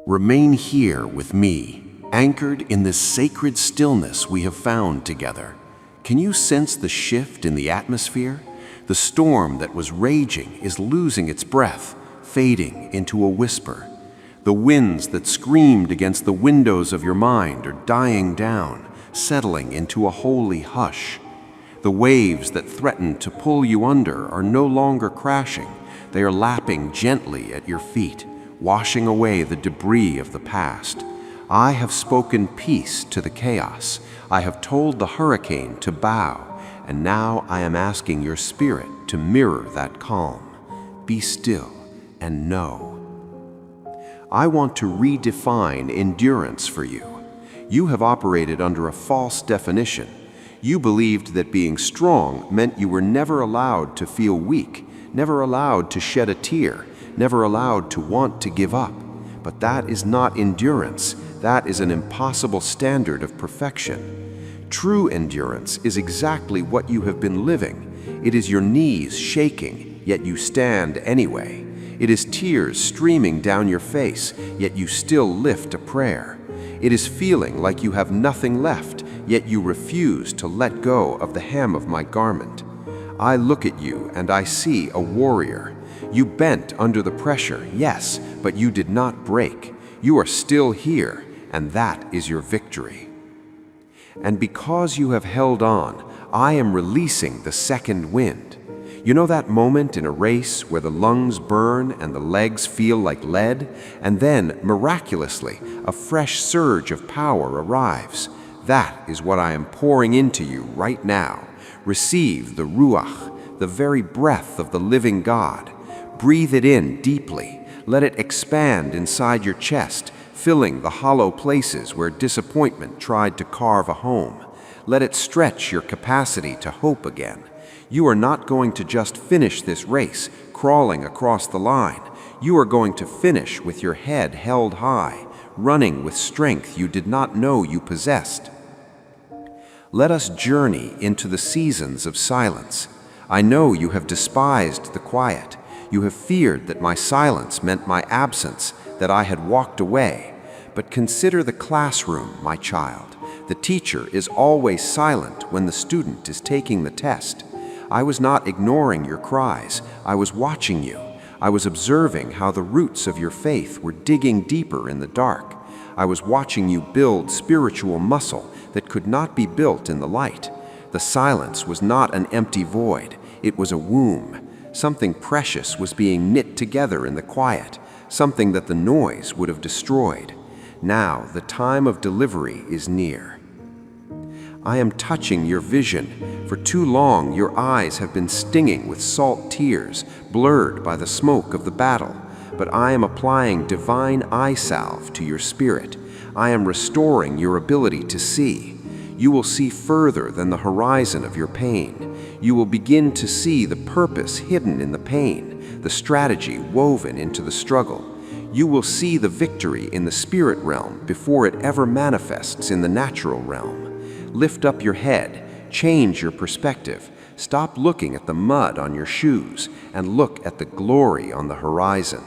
Remain here with me, anchored in this sacred stillness we have found together. Can you sense the shift in the atmosphere? The storm that was raging is losing its breath, fading into a whisper. The winds that screamed against the windows of your mind are dying down, settling into a holy hush. The waves that threatened to pull you under are no longer crashing. They are lapping gently at your feet, washing away the debris of the past. I have spoken peace to the chaos. I have told the hurricane to bow, and now I am asking your spirit to mirror that calm. Be still and know. I want to redefine endurance for you. You have operated under a false definition. You believed that being strong meant you were never allowed to feel weak, never allowed to shed a tear, never allowed to want to give up. But that is not endurance. That is an impossible standard of perfection. True endurance is exactly what you have been living. It is your knees shaking, yet you stand anyway. It is tears streaming down your face, yet you still lift a prayer. It is feeling like you have nothing left, yet you refuse to let go of the hem of my garment. I look at you and I see a warrior. You bent under the pressure, yes, but you did not break. You are still here, and that is your victory. And because you have held on, I am releasing the second wind. You know that moment in a race where the lungs burn and the legs feel like lead, and then, miraculously, a fresh surge of power arrives? That is what I am pouring into you right now. Receive the Ruach, the very breath of the living God. Breathe it in deeply. Let it expand inside your chest, filling the hollow places where disappointment tried to carve a home. Let it stretch your capacity to hope again. You are not going to just finish this race, crawling across the line. You are going to finish with your head held high, running with strength you did not know you possessed. Let us journey into the seasons of silence. I know you have despised the quiet. You have feared that my silence meant my absence, that I had walked away. But consider the classroom, my child. The teacher is always silent when the student is taking the test. I was not ignoring your cries. I was watching you. I was observing how the roots of your faith were digging deeper in the dark. I was watching you build spiritual muscle that could not be built in the light. The silence was not an empty void. It was a womb. Something precious was being knit together in the quiet, something that the noise would have destroyed. Now the time of delivery is near. I am touching your vision. For too long your eyes have been stinging with salt tears, blurred by the smoke of the battle. But I am applying divine eye salve to your spirit. I am restoring your ability to see. You will see further than the horizon of your pain. You will begin to see the purpose hidden in the pain, the strategy woven into the struggle. You will see the victory in the spirit realm before it ever manifests in the natural realm. Lift up your head, change your perspective. Stop looking at the mud on your shoes and look at the glory on the horizon.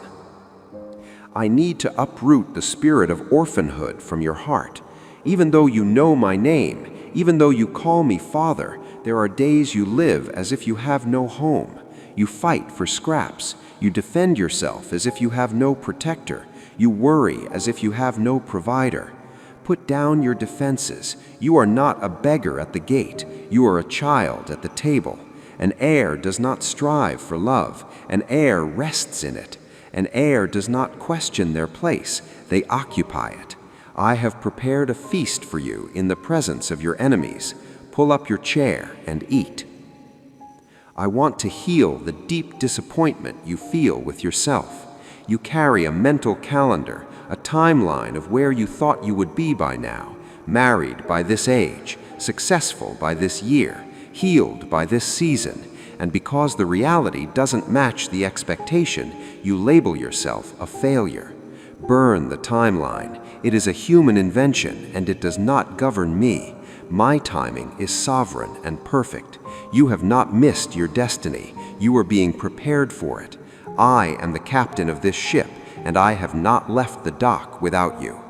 I need to uproot the spirit of orphanhood from your heart. Even though you know my name, even though you call me Father, there are days you live as if you have no home. You fight for scraps. You defend yourself as if you have no protector. You worry as if you have no provider. Put down your defenses. You are not a beggar at the gate. You are a child at the table. An heir does not strive for love. An heir rests in it. An heir does not question their place. They occupy it. I have prepared a feast for you in the presence of your enemies. Pull up your chair and eat. I want to heal the deep disappointment you feel with yourself. You carry a mental calendar, a timeline of where you thought you would be by now, married by this age, successful by this year, healed by this season, and because the reality doesn't match the expectation, you label yourself a failure. Burn the timeline. It is a human invention, and it does not govern me. My timing is sovereign and perfect. You have not missed your destiny. You are being prepared for it. I am the captain of this ship, and I have not left the dock without you.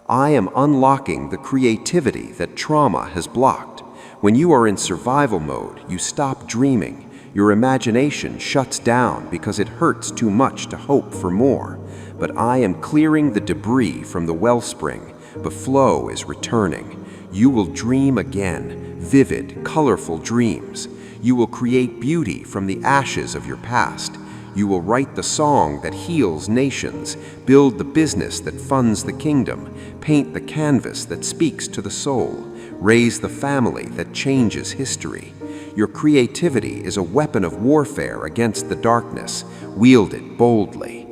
I am unlocking the creativity that trauma has blocked. When you are in survival mode, you stop dreaming. Your imagination shuts down because it hurts too much to hope for more. But I am clearing the debris from the wellspring. The flow is returning. You will dream again, vivid, colorful dreams. You will create beauty from the ashes of your past. You will write the song that heals nations, build the business that funds the kingdom, paint the canvas that speaks to the soul, raise the family that changes history. Your creativity is a weapon of warfare against the darkness. Wield it boldly.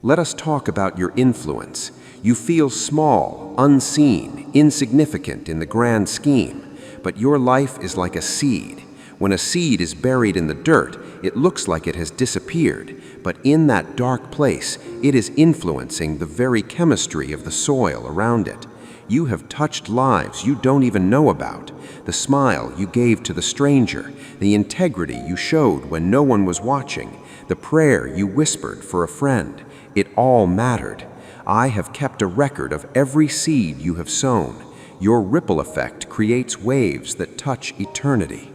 Let us talk about your influence. You feel small, unseen, insignificant in the grand scheme, but your life is like a seed. When a seed is buried in the dirt, it looks like it has disappeared, but in that dark place, it is influencing the very chemistry of the soil around it. You have touched lives you don't even know about. The smile you gave to the stranger, the integrity you showed when no one was watching, the prayer you whispered for a friend, it all mattered. I have kept a record of every seed you have sown. Your ripple effect creates waves that touch eternity.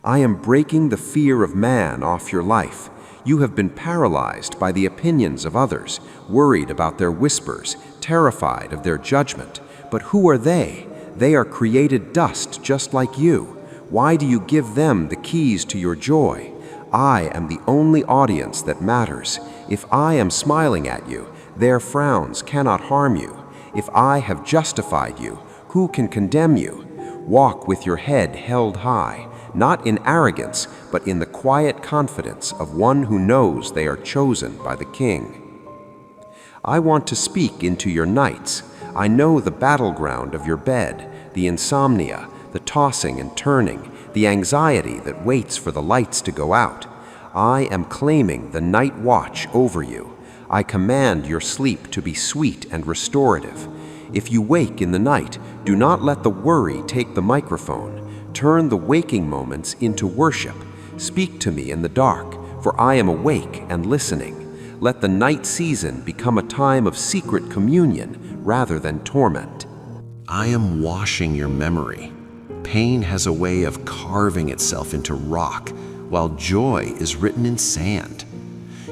I am breaking the fear of man off your life. You have been paralyzed by the opinions of others, worried about their whispers, terrified of their judgment. But who are they? They are created dust just like you. Why do you give them the keys to your joy? I am the only audience that matters. If I am smiling at you, their frowns cannot harm you. If I have justified you, who can condemn you? Walk with your head held high, not in arrogance, but in the quiet confidence of one who knows they are chosen by the King. I want to speak into your nights. I know the battleground of your bed, the insomnia, the tossing and turning, the anxiety that waits for the lights to go out. I am claiming the night watch over you. I command your sleep to be sweet and restorative. If you wake in the night, do not let the worry take the microphone. Turn the waking moments into worship. Speak to me in the dark, for I am awake and listening. Let the night season become a time of secret communion rather than torment. I am washing your memory. Pain has a way of carving itself into rock, while joy is written in sand.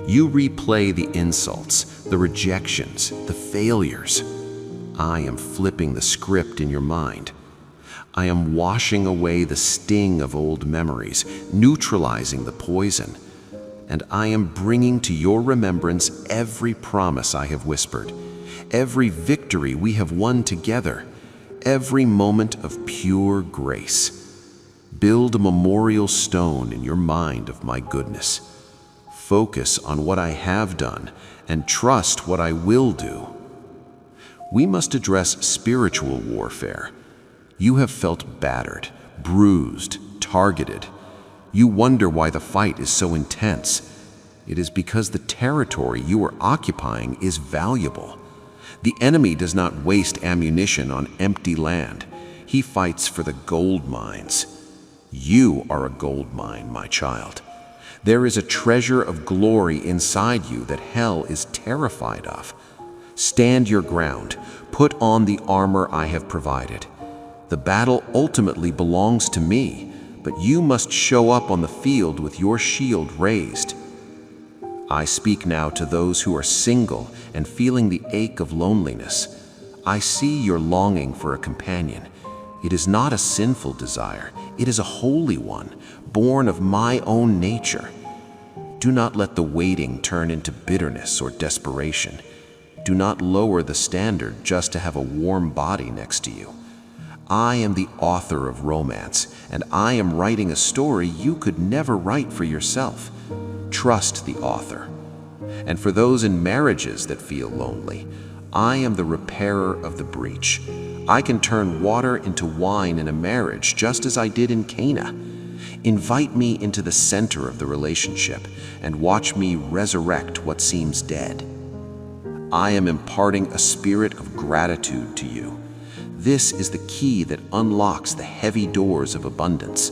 You replay the insults, the rejections, the failures. I am flipping the script in your mind. I am washing away the sting of old memories, neutralizing the poison. And I am bringing to your remembrance every promise I have whispered, every victory we have won together, every moment of pure grace. Build a memorial stone in your mind of my goodness. Focus on what I have done and trust what I will do. We must address spiritual warfare. You have felt battered, bruised, targeted. You wonder why the fight is so intense. It is because the territory you are occupying is valuable. The enemy does not waste ammunition on empty land. He fights for the gold mines. You are a gold mine, my child. There is a treasure of glory inside you that hell is terrified of. Stand your ground. Put on the armor I have provided. The battle ultimately belongs to me, but you must show up on the field with your shield raised. I speak now to those who are single and feeling the ache of loneliness. I see your longing for a companion. It is not a sinful desire. It is a holy one, born of my own nature. Do not let the waiting turn into bitterness or desperation. Do not lower the standard just to have a warm body next to you. I am the author of romance, and I am writing a story you could never write for yourself. Trust the author. And for those in marriages that feel lonely, I am the repairer of the breach. I can turn water into wine in a marriage just as I did in Cana. Invite me into the center of the relationship and watch me resurrect what seems dead. I am imparting a spirit of gratitude to you. This is the key that unlocks the heavy doors of abundance.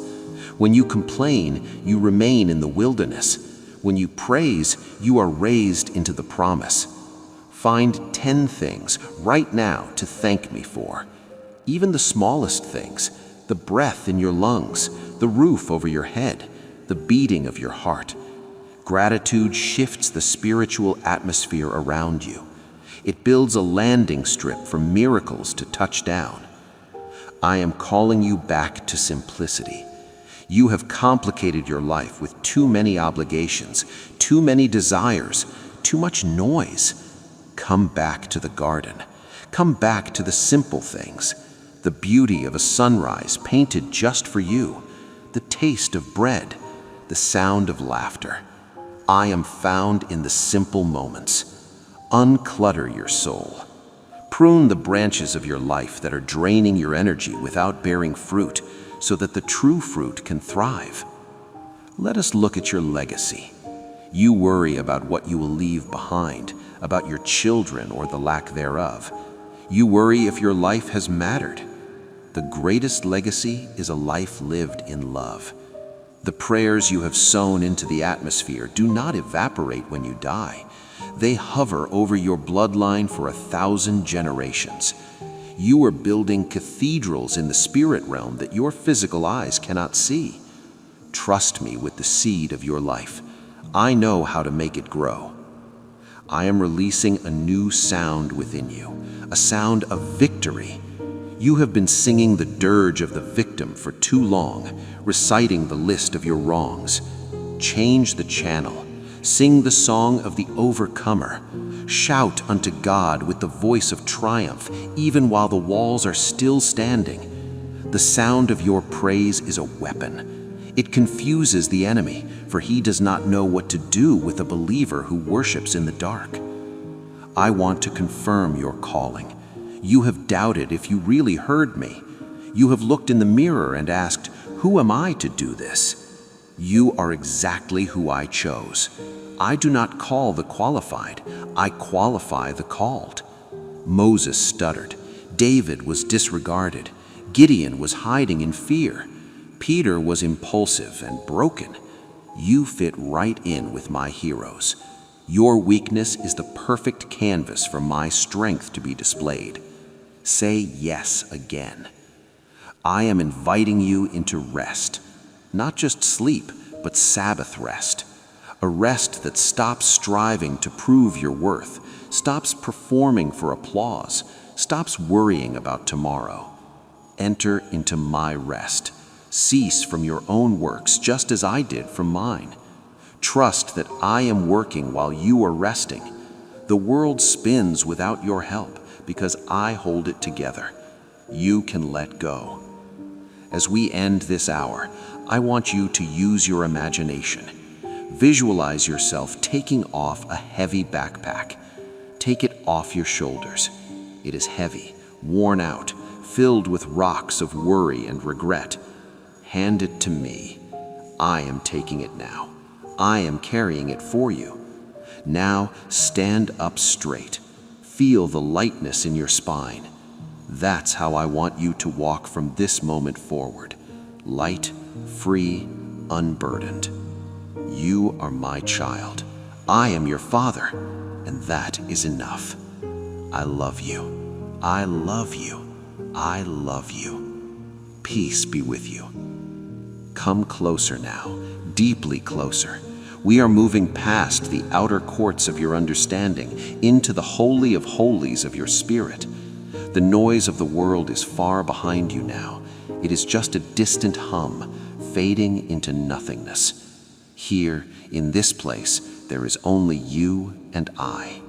When you complain, you remain in the wilderness. When you praise, you are raised into the promise. Find 10 things right now to thank me for. Even the smallest things, the breath in your lungs, the roof over your head, the beating of your heart. Gratitude shifts the spiritual atmosphere around you. It builds a landing strip for miracles to touch down. I am calling you back to simplicity. You have complicated your life with too many obligations, too many desires, too much noise. Come back to the garden. Come back to the simple things. The beauty of a sunrise painted just for you. The taste of bread. The sound of laughter. I am found in the simple moments. Unclutter your soul. Prune the branches of your life that are draining your energy without bearing fruit, so that the true fruit can thrive. Let us look at your legacy. You worry about what you will leave behind, about your children or the lack thereof. You worry if your life has mattered. The greatest legacy is a life lived in love. The prayers you have sown into the atmosphere do not evaporate when you die. They hover over your bloodline for 1,000 generations. You are building cathedrals in the spirit realm that your physical eyes cannot see. Trust me with the seed of your life. I know how to make it grow. I am releasing a new sound within you, a sound of victory. You have been singing the dirge of the victim for too long, reciting the list of your wrongs. Change the channel. Sing the song of the overcomer. Shout unto God with the voice of triumph, even while the walls are still standing. The sound of your praise is a weapon. It confuses the enemy, for he does not know what to do with a believer who worships in the dark. I want to confirm your calling. You have doubted if you really heard me. You have looked in the mirror and asked, "Who am I to do this?" You are exactly who I chose. I do not call the qualified, I qualify the called. Moses stuttered. David was disregarded. Gideon was hiding in fear. Peter was impulsive and broken. You fit right in with my heroes. Your weakness is the perfect canvas for my strength to be displayed. Say yes again. I am inviting you into rest. Not just sleep, but Sabbath rest. A rest that stops striving to prove your worth, stops performing for applause, stops worrying about tomorrow. Enter into my rest. Cease from your own works, just as I did from mine. Trust that I am working while you are resting. The world spins without your help because I hold it together. You can let go. As we end this hour, I want you to use your imagination. Visualize yourself taking off a heavy backpack. Take it off your shoulders. It is heavy, worn out, filled with rocks of worry and regret. Hand it to me. I am taking it now. I am carrying it for you. Now stand up straight. Feel the lightness in your spine. That's how I want you to walk from this moment forward. Light, free, unburdened. You are my child. I am your father, and that is enough. I love you. I love you. I love you. Peace be with you. Come closer now, deeply closer. We are moving past the outer courts of your understanding into the holy of holies of your spirit. The noise of the world is far behind you now. It is just a distant hum, fading into nothingness. Here, in this place, there is only you and I.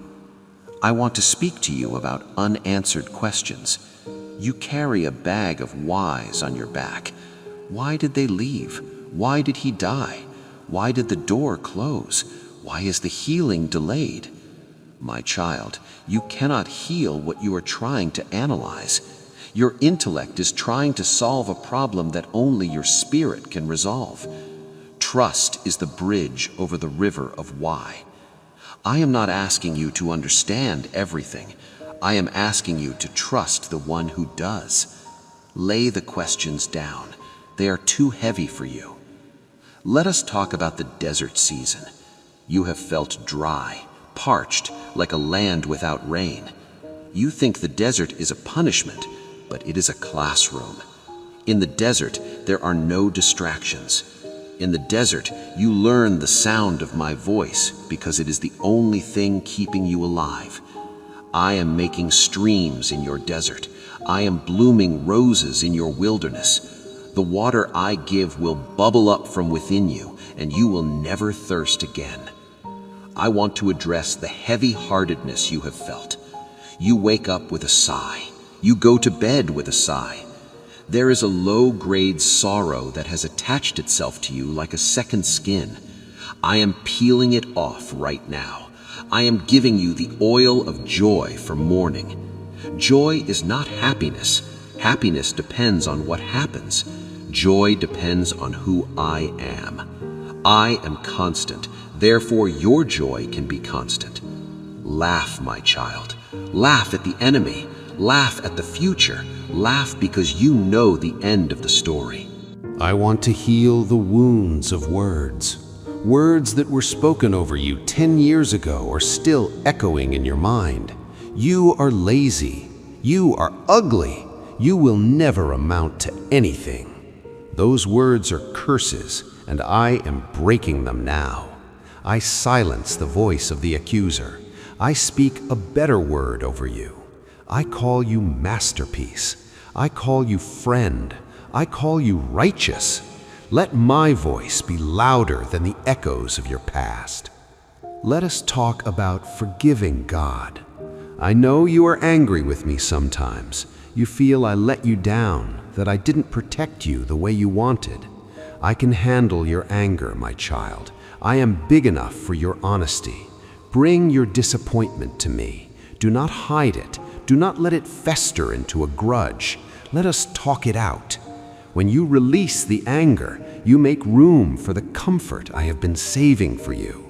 I want to speak to you about unanswered questions. You carry a bag of whys on your back. Why did they leave? Why did he die? Why did the door close? Why is the healing delayed? My child, you cannot heal what you are trying to analyze. Your intellect is trying to solve a problem that only your spirit can resolve. Trust is the bridge over the river of why. I am not asking you to understand everything. I am asking you to trust the one who does. Lay the questions down. They are too heavy for you. Let us talk about the desert season. You have felt dry, parched, like a land without rain. You think the desert is a punishment, but it is a classroom. In the desert, there are no distractions. In the desert, you learn the sound of my voice because it is the only thing keeping you alive. I am making streams in your desert. I am blooming roses in your wilderness. The water I give will bubble up from within you, and you will never thirst again. I want to address the heavy-heartedness you have felt. You wake up with a sigh. You go to bed with a sigh. There is a low-grade sorrow that has attached itself to you like a second skin. I am peeling it off right now. I am giving you the oil of joy for mourning. Joy is not happiness. Happiness depends on what happens. Joy depends on who I am. I am constant, therefore your joy can be constant. Laugh, my child. Laugh at the enemy. Laugh at the future. Laugh because you know the end of the story. I want to heal the wounds of words. Words that were spoken over you 10 years ago are still echoing in your mind. You are lazy. You are ugly. You will never amount to anything. Those words are curses, and I am breaking them now. I silence the voice of the accuser. I speak a better word over you. I call you masterpiece. I call you friend. I call you righteous. Let my voice be louder than the echoes of your past. Let us talk about forgiving God. I know you are angry with me sometimes. You feel I let you down, that I didn't protect you the way you wanted. I can handle your anger, my child. I am big enough for your honesty. Bring your disappointment to me. Do not hide it. Do not let it fester into a grudge. Let us talk it out. When you release the anger, you make room for the comfort I have been saving for you.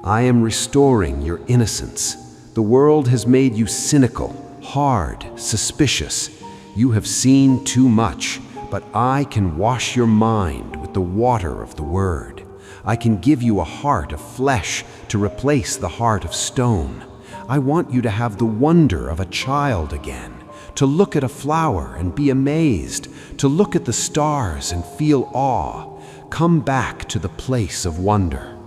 I am restoring your innocence. The world has made you cynical, hard, suspicious. You have seen too much, but I can wash your mind with the water of the Word. I can give you a heart of flesh to replace the heart of stone. I want you to have the wonder of a child again, to look at a flower and be amazed, to look at the stars and feel awe. Come back to the place of wonder.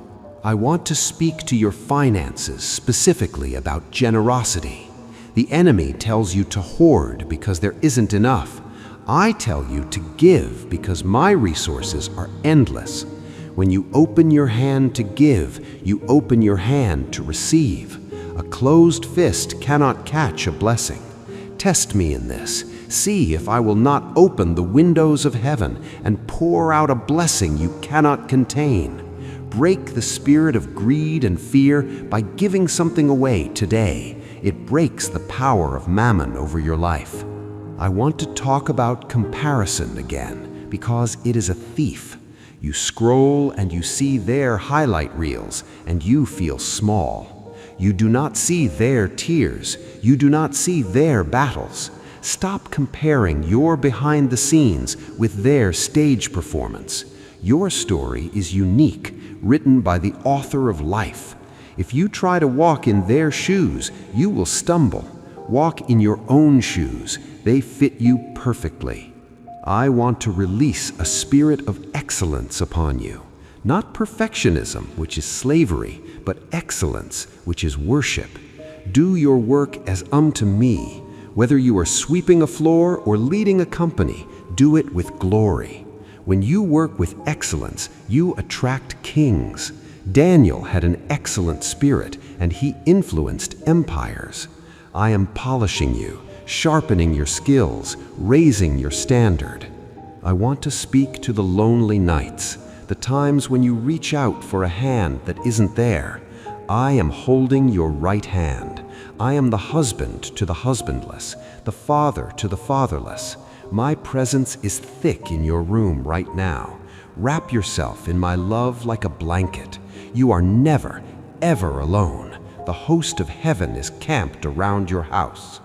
I want to speak to your finances, specifically about generosity. The enemy tells you to hoard because there isn't enough. I tell you to give because my resources are endless. When you open your hand to give, you open your hand to receive. A closed fist cannot catch a blessing. Test me in this. See if I will not open the windows of heaven and pour out a blessing you cannot contain. Break the spirit of greed and fear by giving something away today. It breaks the power of mammon over your life. I want to talk about comparison again because it is a thief. You scroll and you see their highlight reels and you feel small. You do not see their tears. You do not see their battles. Stop comparing your behind the scenes with their stage performance. Your story is unique, written by the author of life. If you try to walk in their shoes, you will stumble. Walk in your own shoes. They fit you perfectly. I want to release a spirit of excellence upon you. Not perfectionism, which is slavery, but excellence, which is worship. Do your work as unto me. Whether you are sweeping a floor or leading a company, do it with glory. When you work with excellence, you attract kings. Daniel had an excellent spirit, and he influenced empires. I am polishing you, sharpening your skills, raising your standard. I want to speak to the lonely nights, the times when you reach out for a hand that isn't there. I am holding your right hand. I am the husband to the husbandless, the father to the fatherless. My presence is thick in your room right now. Wrap yourself in my love like a blanket. You are never, ever alone. The host of heaven is camped around your house.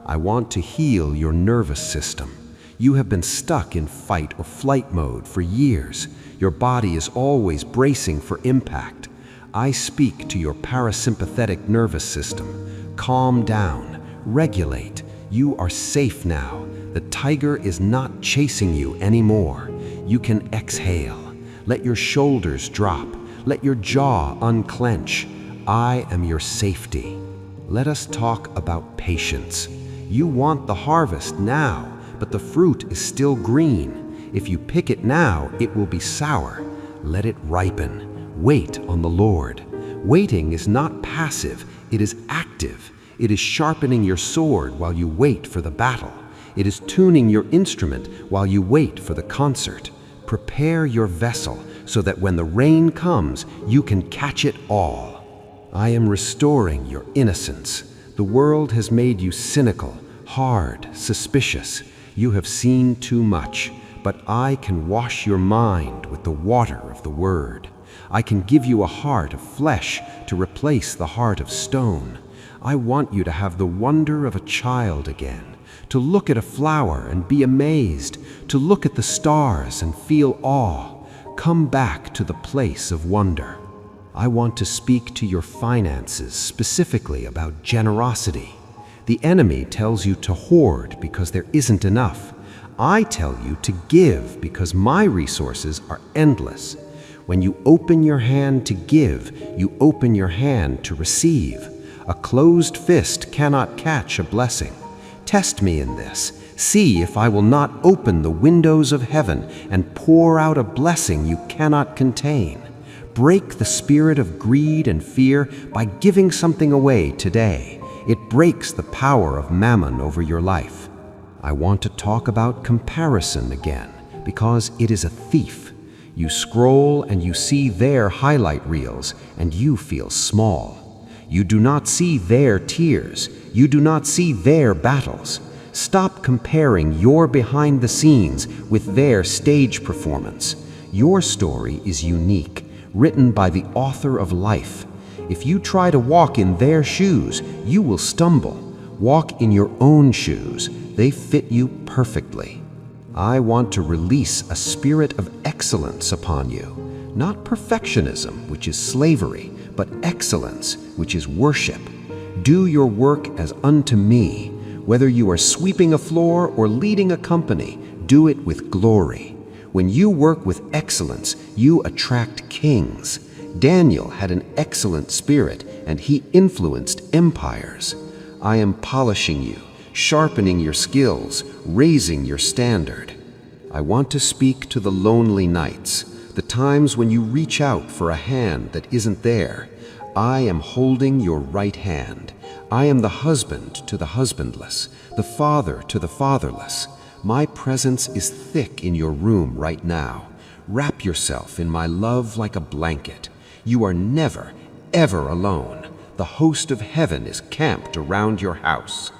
I want to heal your nervous system. You have been stuck in fight or flight mode for years. Your body is always bracing for impact. I speak to your parasympathetic nervous system. Calm down, regulate. You are safe now. The tiger is not chasing you anymore. You can exhale. Let your shoulders drop. Let your jaw unclench. I am your safety. Let us talk about patience. You want the harvest now, but the fruit is still green. If you pick it now, it will be sour. Let it ripen. Wait on the Lord. Waiting is not passive, it is active. It is sharpening your sword while you wait for the battle. It is tuning your instrument while you wait for the concert. Prepare your vessel so that when the rain comes, you can catch it all. I am restoring your innocence. The world has made you cynical, hard, suspicious. You have seen too much, but I can wash your mind with the water of the Word. I can give you a heart of flesh to replace the heart of stone. I want you to have the wonder of a child again, to look at a flower and be amazed, to look at the stars and feel awe. Come back to the place of wonder. I want to speak to your finances, specifically about generosity. The enemy tells you to hoard because there isn't enough. I tell you to give because my resources are endless. When you open your hand to give, you open your hand to receive. A closed fist cannot catch a blessing. Test me in this. See if I will not open the windows of heaven and pour out a blessing you cannot contain. Break the spirit of greed and fear by giving something away today. It breaks the power of mammon over your life. I want to talk about comparison again because it is a thief. You scroll and you see their highlight reels and you feel small. You do not see their tears. You do not see their battles. Stop comparing your behind the scenes with their stage performance. Your story is unique, written by the author of life. If you try to walk in their shoes, you will stumble. Walk in your own shoes. They fit you perfectly. I want to release a spirit of excellence upon you. Not perfectionism, which is slavery, but excellence, which is worship. Do your work as unto me. Whether you are sweeping a floor or leading a company, do it with glory. When you work with excellence, you attract kings. Daniel had an excellent spirit, and he influenced empires. I am polishing you, sharpening your skills, raising your standard. I want to speak to the lonely nights, the times when you reach out for a hand that isn't there. I am holding your right hand. I am the husband to the husbandless, the father to the fatherless. My presence is thick in your room right now. Wrap yourself in my love like a blanket. You are never, ever alone. The host of heaven is camped around your house.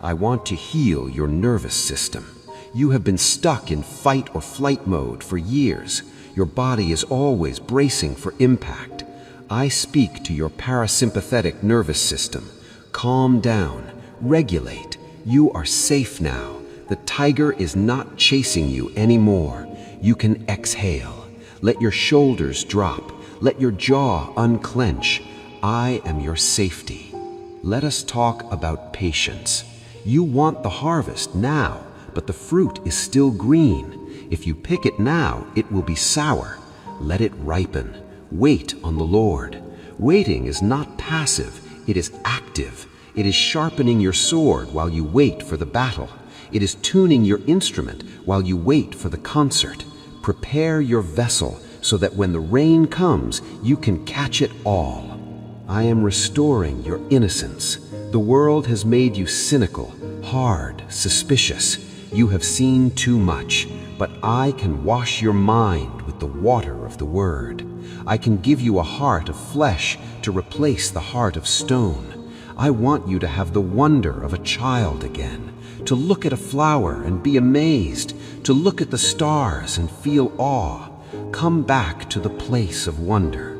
I want to heal your nervous system. You have been stuck in fight or flight mode for years. Your body is always bracing for impact. I speak to your parasympathetic nervous system. Calm down, regulate. You are safe now. The tiger is not chasing you anymore. You can exhale. Let your shoulders drop. Let your jaw unclench. I am your safety. Let us talk about patience. You want the harvest now, but the fruit is still green. If you pick it now, it will be sour. Let it ripen. Wait on the Lord. Waiting is not passive, it is active. It is sharpening your sword while you wait for the battle. It is tuning your instrument while you wait for the concert. Prepare your vessel so that when the rain comes, you can catch it all. I am restoring your innocence. The world has made you cynical, hard, suspicious. You have seen too much, but I can wash your mind with the water of the Word. I can give you a heart of flesh to replace the heart of stone. I want you to have the wonder of a child again, to look at a flower and be amazed, to look at the stars and feel awe. Come back to the place of wonder.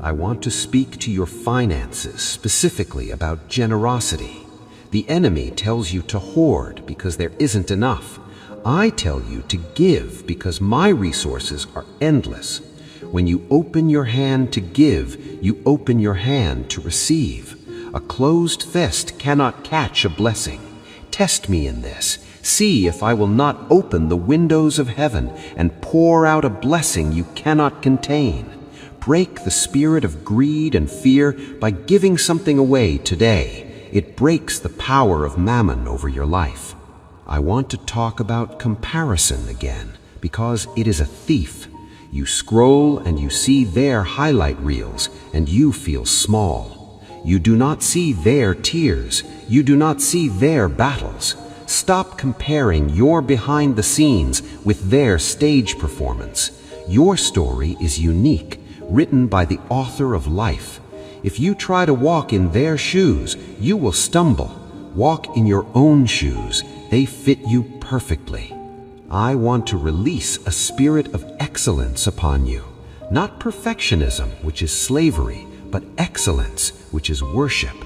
I want to speak to your finances, specifically about generosity. The enemy tells you to hoard because there isn't enough. I tell you to give because my resources are endless. When you open your hand to give, you open your hand to receive. A closed fist cannot catch a blessing. Test me in this. See if I will not open the windows of heaven and pour out a blessing you cannot contain. Break the spirit of greed and fear by giving something away today. It breaks the power of mammon over your life. I want to talk about comparison again, because it is a thief. You scroll and you see their highlight reels, and you feel small. You do not see their tears. You do not see their battles. Stop comparing your behind the scenes with their stage performance. Your story is unique, written by the author of life. If you try to walk in their shoes, you will stumble. Walk in your own shoes. They fit you perfectly. I want to release a spirit of excellence upon you. Not perfectionism, which is slavery, but excellence, which is worship.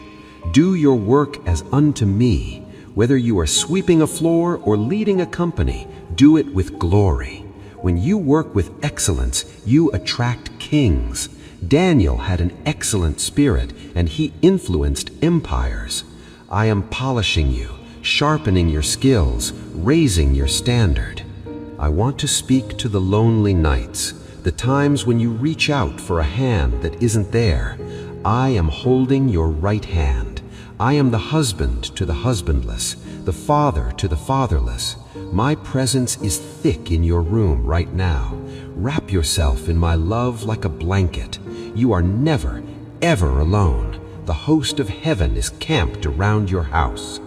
Do your work as unto me. Whether you are sweeping a floor or leading a company, do it with glory. When you work with excellence, you attract kings. Daniel had an excellent spirit, and he influenced empires. I am polishing you, sharpening your skills, raising your standard. I want to speak to the lonely nights, the times when you reach out for a hand that isn't there. I am holding your right hand. I am the husband to the husbandless, the father to the fatherless. My presence is thick in your room right now. Wrap yourself in my love like a blanket. You are never, ever alone. The host of heaven is camped around your house.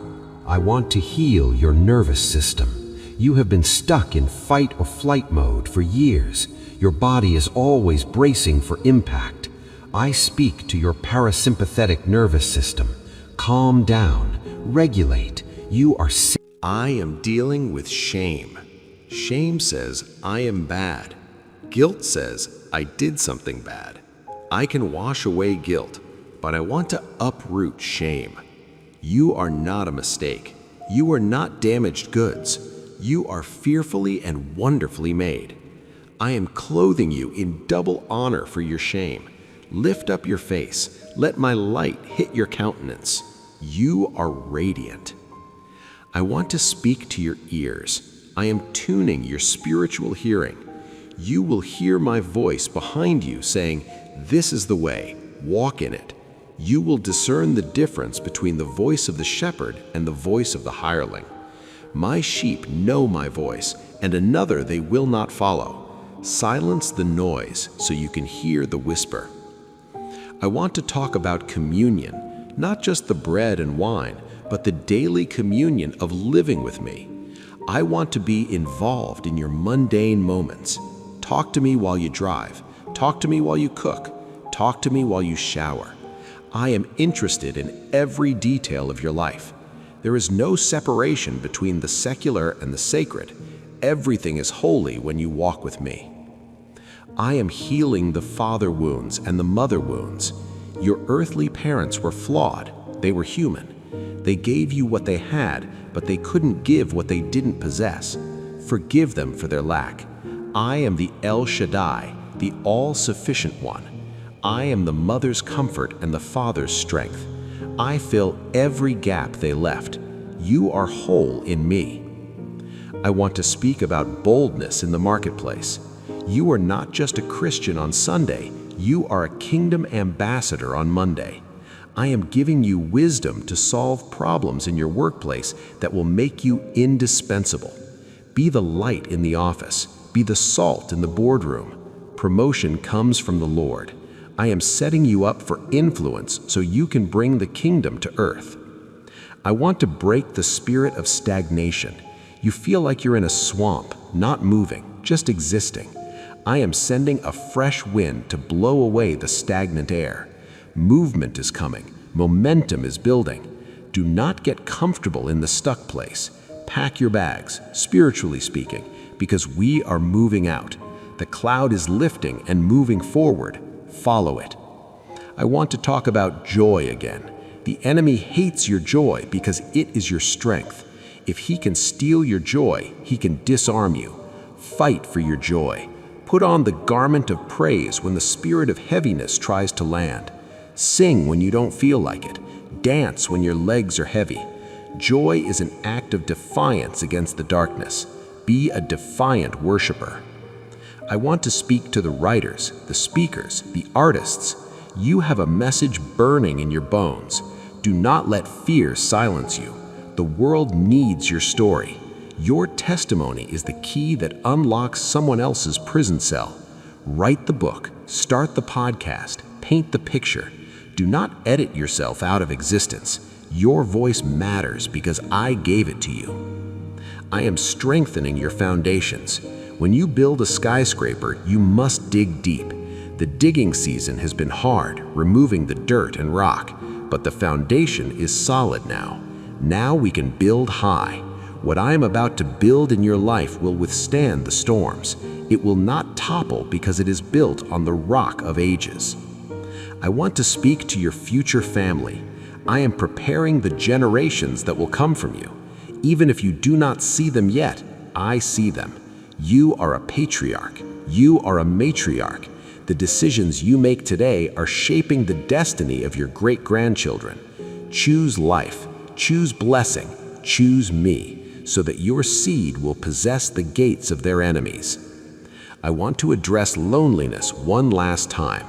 I want to heal your nervous system. You have been stuck in fight or flight mode for years. Your body is always bracing for impact. I speak to your parasympathetic nervous system. Calm down, regulate. You are safe. I am dealing with shame. Shame says I am bad. Guilt says I did something bad. I can wash away guilt, but I want to uproot shame. You are not a mistake. You are not damaged goods. You are fearfully and wonderfully made. I am clothing you in double honor for your shame. Lift up your face. Let my light hit your countenance. You are radiant. I want to speak to your ears. I am tuning your spiritual hearing. You will hear my voice behind you saying, "This is the way, walk in it." You will discern the difference between the voice of the shepherd and the voice of the hireling. My sheep know my voice, and another they will not follow. Silence the noise so you can hear the whisper. I want to talk about communion, not just the bread and wine, but the daily communion of living with me. I want to be involved in your mundane moments. Talk to me while you drive. Talk to me while you cook. Talk to me while you shower. I am interested in every detail of your life. There is no separation between the secular and the sacred. Everything is holy when you walk with me. I am healing the father wounds and the mother wounds. Your earthly parents were flawed. They were human. They gave you what they had, but they couldn't give what they didn't possess. Forgive them for their lack. I am the El Shaddai, the all-sufficient one. I am the mother's comfort and the father's strength. I fill every gap they left. You are whole in me. I want to speak about boldness in the marketplace. You are not just a Christian on Sunday, you are a kingdom ambassador on Monday. I am giving you wisdom to solve problems in your workplace that will make you indispensable. Be the light in the office. Be the salt in the boardroom. Promotion comes from the Lord. I am setting you up for influence so you can bring the kingdom to earth. I want to break the spirit of stagnation. You feel like you're in a swamp, not moving, just existing. I am sending a fresh wind to blow away the stagnant air. Movement is coming. Momentum is building. Do not get comfortable in the stuck place. Pack your bags, spiritually speaking, because we are moving out. The cloud is lifting and moving forward. Follow it. I want to talk about joy again. The enemy hates your joy because it is your strength. If he can steal your joy, he can disarm you. Fight for your joy. Put on the garment of praise when the spirit of heaviness tries to land. Sing when you don't feel like it. Dance when your legs are heavy. Joy is an act of defiance against the darkness. Be a defiant worshiper. I want to speak to the writers, the speakers, the artists. You have a message burning in your bones. Do not let fear silence you. The world needs your story. Your testimony is the key that unlocks someone else's prison cell. Write the book, start the podcast, paint the picture. Do not edit yourself out of existence. Your voice matters because I gave it to you. I am strengthening your foundations. When you build a skyscraper, you must dig deep. The digging season has been hard, removing the dirt and rock, but the foundation is solid now. Now we can build high. What I am about to build in your life will withstand the storms. It will not topple because it is built on the rock of ages. I want to speak to your future family. I am preparing the generations that will come from you. Even if you do not see them yet, I see them. You are a patriarch. You are a matriarch. The decisions you make today are shaping the destiny of your great-grandchildren. Choose life, choose blessing, choose me, so that your seed will possess the gates of their enemies. I want to address loneliness one last time.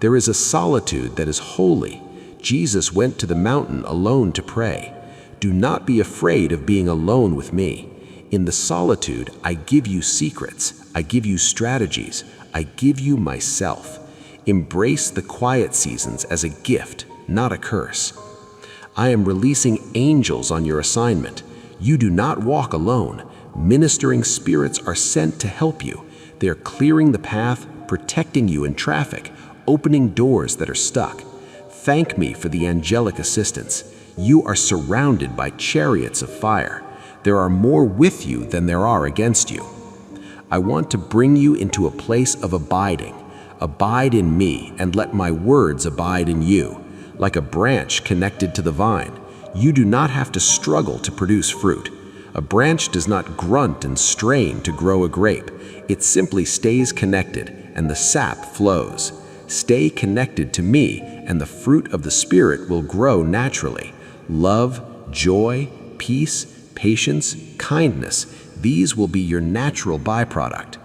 There is a solitude that is holy. Jesus went to the mountain alone to pray. Do not be afraid of being alone with me. In the solitude, I give you secrets. I give you strategies. I give you myself. Embrace the quiet seasons as a gift, not a curse. I am releasing angels on your assignment. You do not walk alone. Ministering spirits are sent to help you. They are clearing the path, protecting you in traffic, opening doors that are stuck. Thank me for the angelic assistance. You are surrounded by chariots of fire. There are more with you than there are against you. I want to bring you into a place of abiding. Abide in me and let my words abide in you. Like a branch connected to the vine, you do not have to struggle to produce fruit. A branch does not grunt and strain to grow a grape. It simply stays connected and the sap flows. Stay connected to me and the fruit of the Spirit will grow naturally. Love, joy, peace, patience, kindness, these will be your natural byproduct.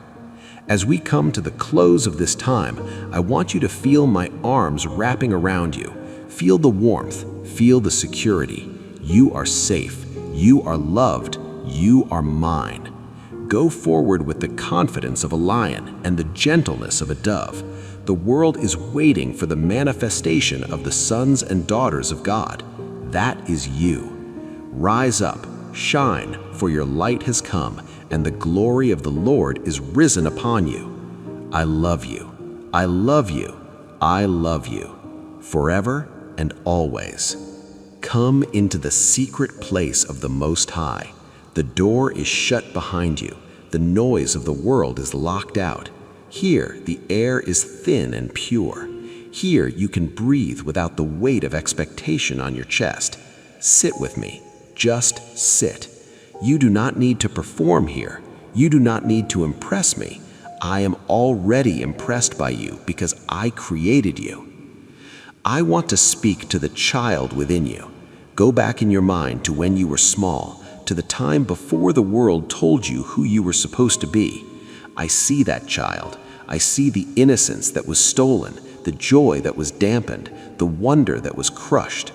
As we come to the close of this time, I want you to feel my arms wrapping around you. Feel the warmth, feel the security. You are safe, you are loved, you are mine. Go forward with the confidence of a lion and the gentleness of a dove. The world is waiting for the manifestation of the sons and daughters of God. That is you. Rise up, shine, for your light has come, and the glory of the Lord is risen upon you. I love you. I love you. I love you. Forever and always. Come into the secret place of the Most High. The door is shut behind you. The noise of the world is locked out. Here, the air is thin and pure. Here, you can breathe without the weight of expectation on your chest. Sit with me. Just sit. You do not need to perform here. You do not need to impress me. I am already impressed by you because I created you. I want to speak to the child within you. Go back in your mind to when you were small, to the time before the world told you who you were supposed to be. I see that child. I see the innocence that was stolen, the joy that was dampened, the wonder that was crushed.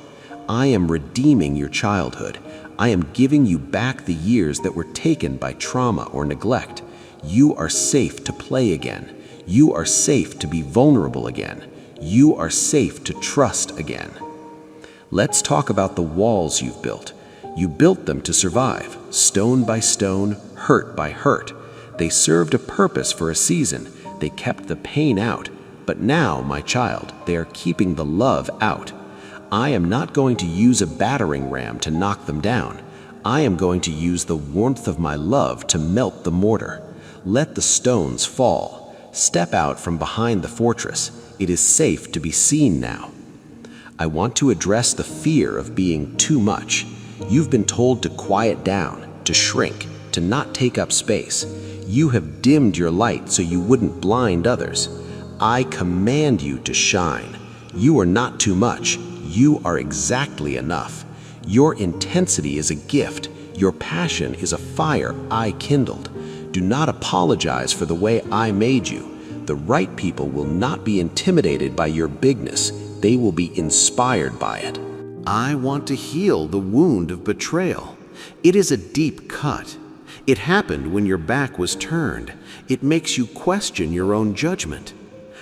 I am redeeming your childhood. I am giving you back the years that were taken by trauma or neglect. You are safe to play again. You are safe to be vulnerable again. You are safe to trust again. Let's talk about the walls you've built. You built them to survive, stone by stone, hurt by hurt. They served a purpose for a season. They kept the pain out. But now, my child, they are keeping the love out. I am not going to use a battering ram to knock them down. I am going to use the warmth of my love to melt the mortar. Let the stones fall. Step out from behind the fortress. It is safe to be seen now. I want to address the fear of being too much. You've been told to quiet down, to shrink, to not take up space. You have dimmed your light so you wouldn't blind others. I command you to shine. You are not too much. You are exactly enough. Your intensity is a gift. Your passion is a fire I kindled. Do not apologize for the way I made you. The right people will not be intimidated by your bigness. They will be inspired by it. I want to heal the wound of betrayal. It is a deep cut. It happened when your back was turned. It makes you question your own judgment.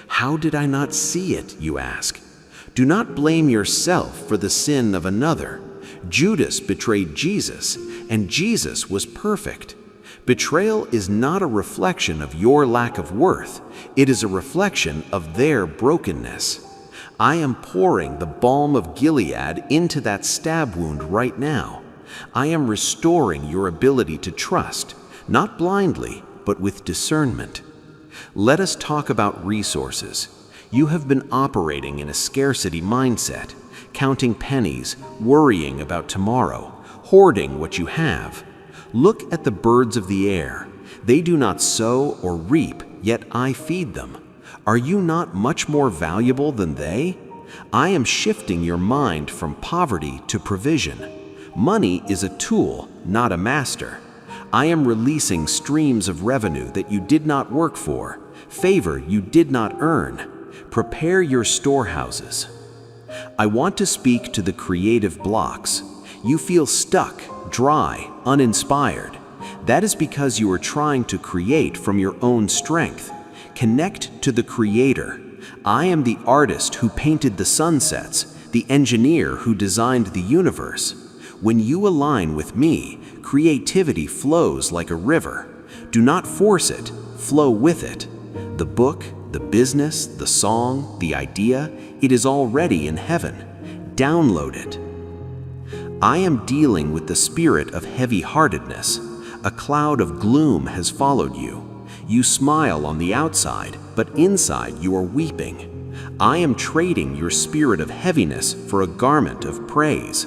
How did I not see it, you ask? Do not blame yourself for the sin of another. Judas betrayed Jesus, and Jesus was perfect. Betrayal is not a reflection of your lack of worth. It is a reflection of their brokenness. I am pouring the balm of Gilead into that stab wound right now. I am restoring your ability to trust, not blindly, but with discernment. Let us talk about resources. You have been operating in a scarcity mindset, counting pennies, worrying about tomorrow, hoarding what you have. Look at the birds of the air. They do not sow or reap, yet I feed them. Are you not much more valuable than they? I am shifting your mind from poverty to provision. Money is a tool, not a master. I am releasing streams of revenue that you did not work for, favor you did not earn. Prepare your storehouses. I want to speak to the creative blocks. You feel stuck, dry, uninspired. That is because you are trying to create from your own strength. Connect to the Creator. I am the artist who painted the sunsets, the engineer who designed the universe. When you align with me, creativity flows like a river. Do not force it, flow with it. The book, the business, the song, the idea, it is already in heaven. Download it. I am dealing with the spirit of heavy-heartedness. A cloud of gloom has followed you. You smile on the outside, but inside you are weeping. I am trading your spirit of heaviness for a garment of praise.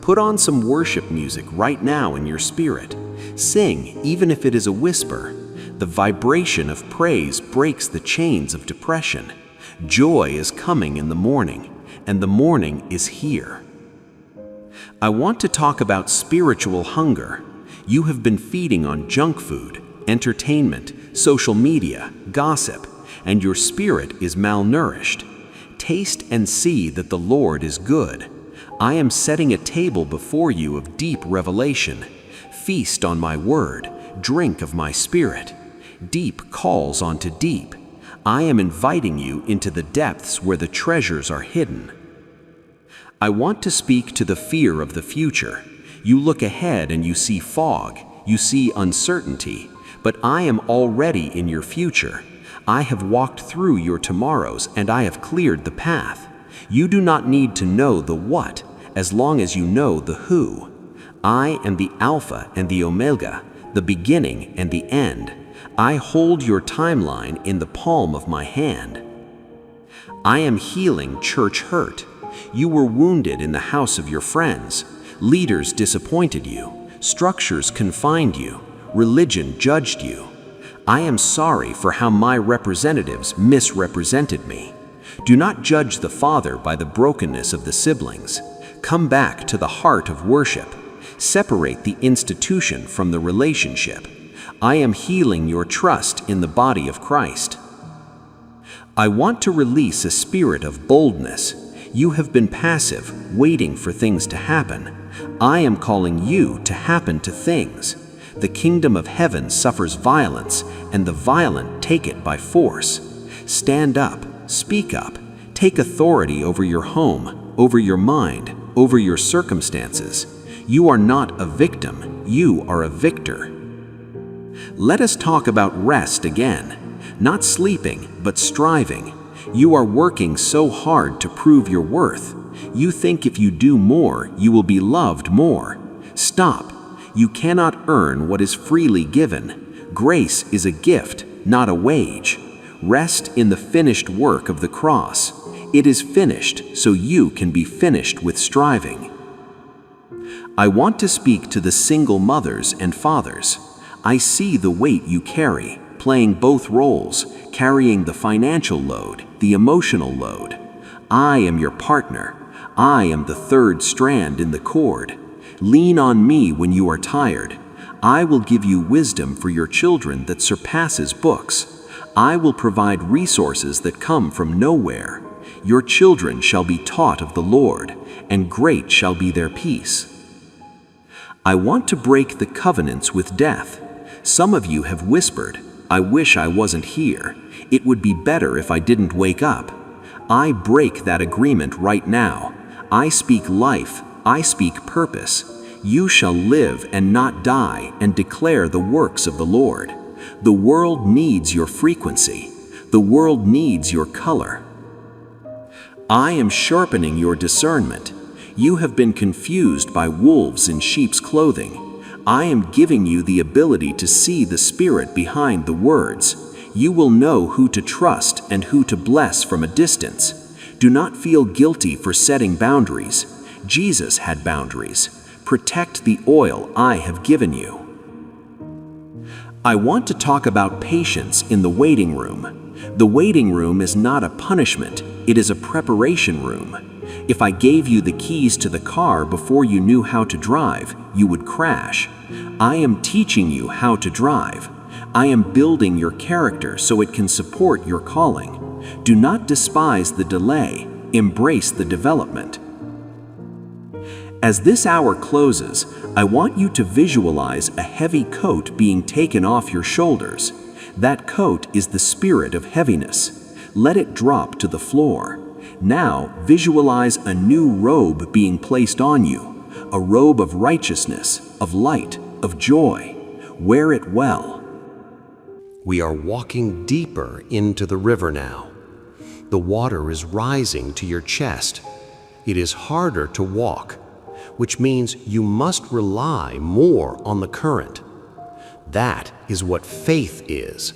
Put on some worship music right now in your spirit. Sing, even if it is a whisper. The vibration of praise breaks the chains of depression. Joy is coming in the morning, and the morning is here. I want to talk about spiritual hunger. You have been feeding on junk food, entertainment, social media, gossip, and your spirit is malnourished. Taste and see that the Lord is good. I am setting a table before you of deep revelation. Feast on my word, drink of my spirit. Deep calls onto deep. I am inviting you into the depths where the treasures are hidden. I want to speak to the fear of the future. You look ahead and you see fog, you see uncertainty, but I am already in your future. I have walked through your tomorrows and I have cleared the path. You do not need to know the what, as long as you know the who. I am the Alpha and the Omega, the beginning and the end. I hold your timeline in the palm of my hand. I am healing church hurt. You were wounded in the house of your friends. Leaders disappointed you. Structures confined you. Religion judged you. I am sorry for how my representatives misrepresented me. Do not judge the father by the brokenness of the siblings. Come back to the heart of worship. Separate the institution from the relationship. I am healing your trust in the body of Christ. I want to release a spirit of boldness. You have been passive, waiting for things to happen. I am calling you to happen to things. The kingdom of heaven suffers violence, and the violent take it by force. Stand up, speak up, take authority over your home, over your mind, over your circumstances. You are not a victim, you are a victor. Let us talk about rest again. Not sleeping, but striving. You are working so hard to prove your worth. You think if you do more, you will be loved more. Stop. You cannot earn what is freely given. Grace is a gift, not a wage. Rest in the finished work of the cross. It is finished, so you can be finished with striving. I want to speak to the single mothers and fathers. I see the weight you carry, playing both roles, carrying the financial load, the emotional load. I am your partner. I am the third strand in the cord. Lean on me when you are tired. I will give you wisdom for your children that surpasses books. I will provide resources that come from nowhere. Your children shall be taught of the Lord, and great shall be their peace. I want to break the covenants with death. Some of you have whispered, I wish I wasn't here. It would be better if I didn't wake up. I break that agreement right now. I speak life. I speak purpose. You shall live and not die and declare the works of the Lord. The world needs your frequency. The world needs your color. I am sharpening your discernment. You have been confused by wolves in sheep's clothing. I am giving you the ability to see the spirit behind the words. You will know who to trust and who to bless from a distance. Do not feel guilty for setting boundaries. Jesus had boundaries. Protect the oil I have given you. I want to talk about patience in the waiting room. The waiting room is not a punishment, it is a preparation room. If I gave you the keys to the car before you knew how to drive, you would crash. I am teaching you how to drive. I am building your character so it can support your calling. Do not despise the delay, embrace the development. As this hour closes, I want you to visualize a heavy coat being taken off your shoulders. That coat is the spirit of heaviness. Let it drop to the floor. Now visualize a new robe being placed on you, a robe of righteousness, of light, of joy. Wear it well. We are walking deeper into the river now. The water is rising to your chest. It is harder to walk, which means you must rely more on the current. That is what faith is.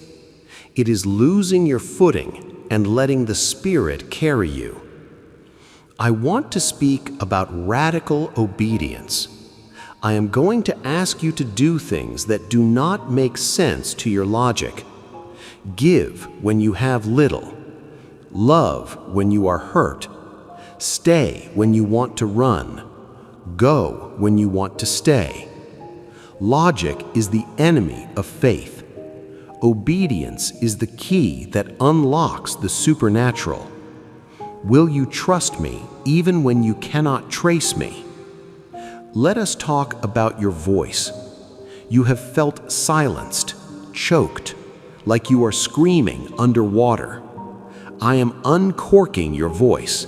It is losing your footing and letting the Spirit carry you. I want to speak about radical obedience. I am going to ask you to do things that do not make sense to your logic. Give when you have little. Love when you are hurt. Stay when you want to run. Go when you want to stay. Logic is the enemy of faith. Obedience is the key that unlocks the supernatural. Will you trust me even when you cannot trace me? Let us talk about your voice. You have felt silenced, choked, like you are screaming underwater. I am uncorking your voice.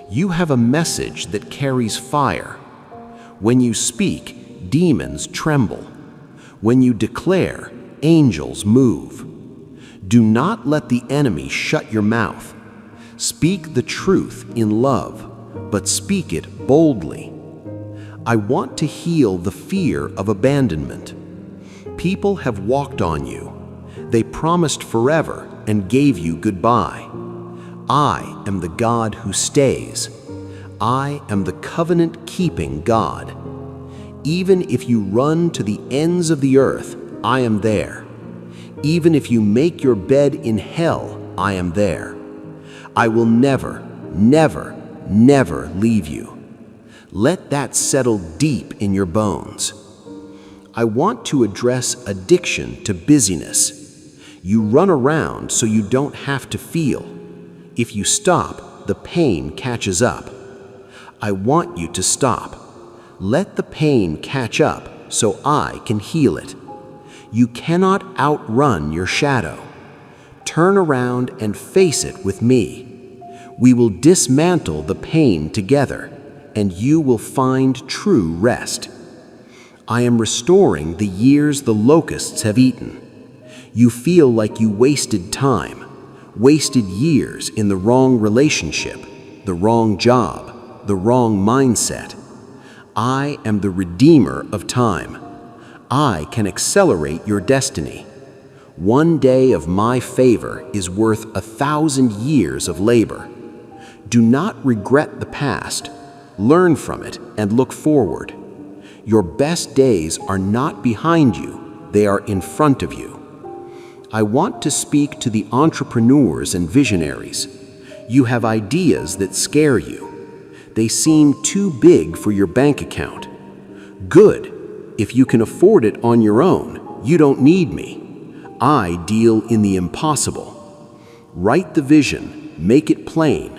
You have a message that carries fire. When you speak, demons tremble. When you declare, angels move. Do not let the enemy shut your mouth. Speak the truth in love, but speak it boldly. I want to heal the fear of abandonment. People have walked on you. They promised forever and gave you goodbye. I am the God who stays. I am the covenant-keeping God. Even if you run to the ends of the earth, I am there. Even if you make your bed in hell, I am there. I will never, never, never leave you. Let that settle deep in your bones. I want to address addiction to busyness. You run around so you don't have to feel. If you stop, the pain catches up. I want you to stop. Let the pain catch up so I can heal it. You cannot outrun your shadow. Turn around and face it with me. We will dismantle the pain together, and you will find true rest. I am restoring the years the locusts have eaten. You feel like you wasted time, wasted years in the wrong relationship, the wrong job, the wrong mindset. I am the Redeemer of time. I can accelerate your destiny. One day of my favor is worth 1,000 years of labor. Do not regret the past. Learn from it and look forward. Your best days are not behind you, they are in front of you. I want to speak to the entrepreneurs and visionaries. You have ideas that scare you. They seem too big for your bank account. Good. If you can afford it on your own, you don't need me. I deal in the impossible. Write the vision, make it plain.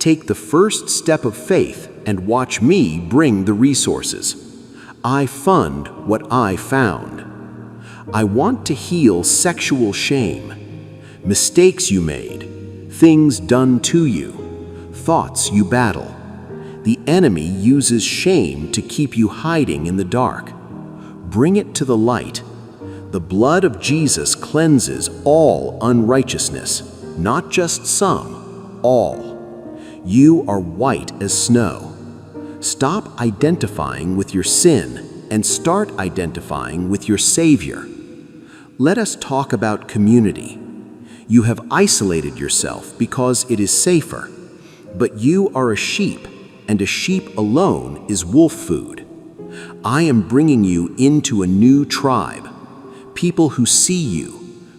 Take the first step of faith and watch me bring the resources. I fund what I found. I want to heal sexual shame, mistakes you made, things done to you, thoughts you battle. The enemy uses shame to keep you hiding in the dark. Bring it to the light. The blood of Jesus cleanses all unrighteousness, not just some, all. You are white as snow. Stop identifying with your sin and start identifying with your Savior. Let us talk about community. You have isolated yourself because it is safer, but you are a sheep, and a sheep alone is wolf food. I am bringing you into a new tribe, people who see you,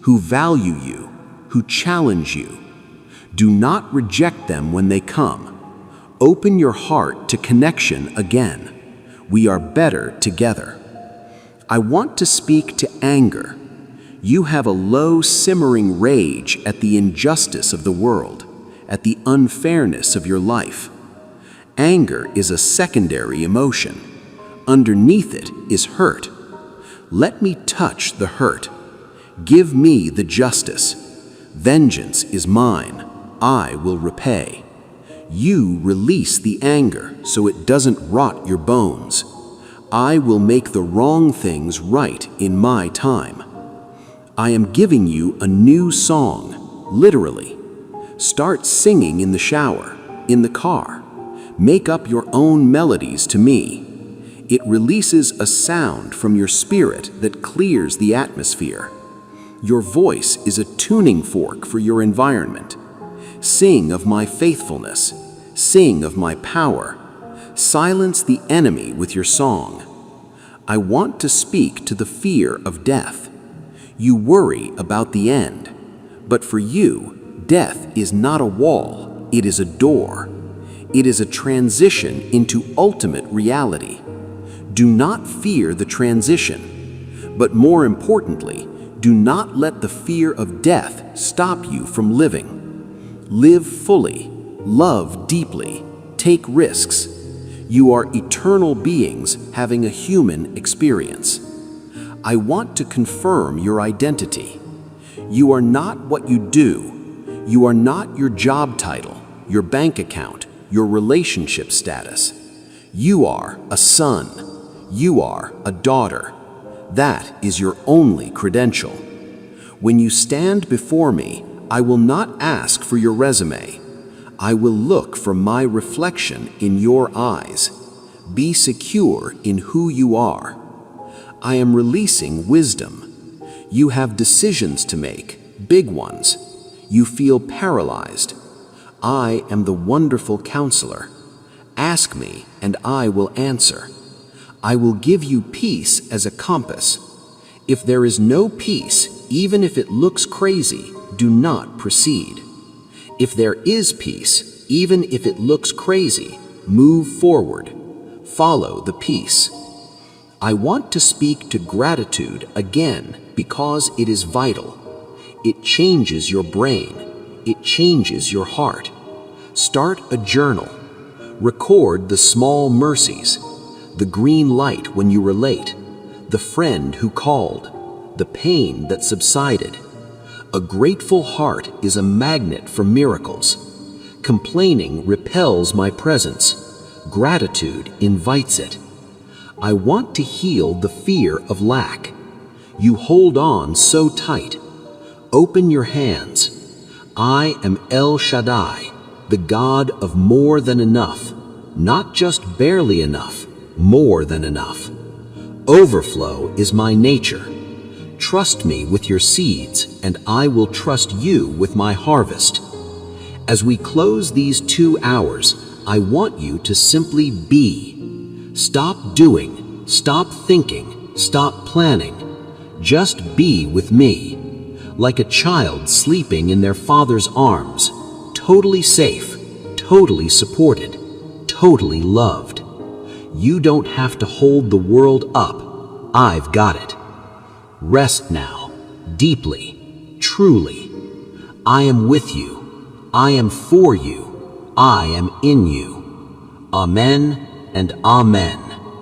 who value you, who challenge you. Do not reject them when they come. Open your heart to connection again. We are better together. I want to speak to anger. You have a low, simmering rage at the injustice of the world, at the unfairness of your life. Anger is a secondary emotion. Underneath it is hurt. Let me touch the hurt. Give me the justice. Vengeance is mine. I will repay. You release the anger so it doesn't rot your bones. I will make the wrong things right in my time. I am giving you a new song, literally. Start singing in the shower, in the car. Make up your own melodies to me. It releases a sound from your spirit that clears the atmosphere. Your voice is a tuning fork for your environment. Sing of my faithfulness. Sing of my power. Silence the enemy with your song. I want to speak to the fear of death. You worry about the end, but for you, death is not a wall, it is a door. It is a transition into ultimate reality. Do not fear the transition, but more importantly, do not let the fear of death stop you from living. Live fully, love deeply, take risks. You are eternal beings having a human experience. I want to confirm your identity. You are not what you do. You are not your job title, your bank account, your relationship status. You are a son. You are a daughter. That is your only credential. When you stand before me, I will not ask for your resume. I will look for my reflection in your eyes. Be secure in who you are. I am releasing wisdom. You have decisions to make, big ones. You feel paralyzed. I am the wonderful counselor. Ask me, and I will answer. I will give you peace as a compass. If there is no peace, even if it looks crazy, do not proceed. If there is peace, even if it looks crazy, move forward. Follow the peace. I want to speak to gratitude again because it is vital. It changes your brain. It changes your heart. Start a journal. Record the small mercies, the green light when you relate, the friend who called, the pain that subsided. A grateful heart is a magnet for miracles. Complaining repels my presence. Gratitude invites it. I want to heal the fear of lack. You hold on so tight. Open your hands. I am El Shaddai, the God of more than enough, not just barely enough, more than enough. Overflow is my nature. Trust me with your seeds, and I will trust you with my harvest. As we close these 2 hours, I want you to simply be. Stop doing, stop thinking, stop planning. Just be with me, like a child sleeping in their father's arms, totally safe, totally supported, totally loved. You don't have to hold the world up. I've got it. Rest now, deeply, truly. I am with you. I am for you. I am in you. Amen and amen.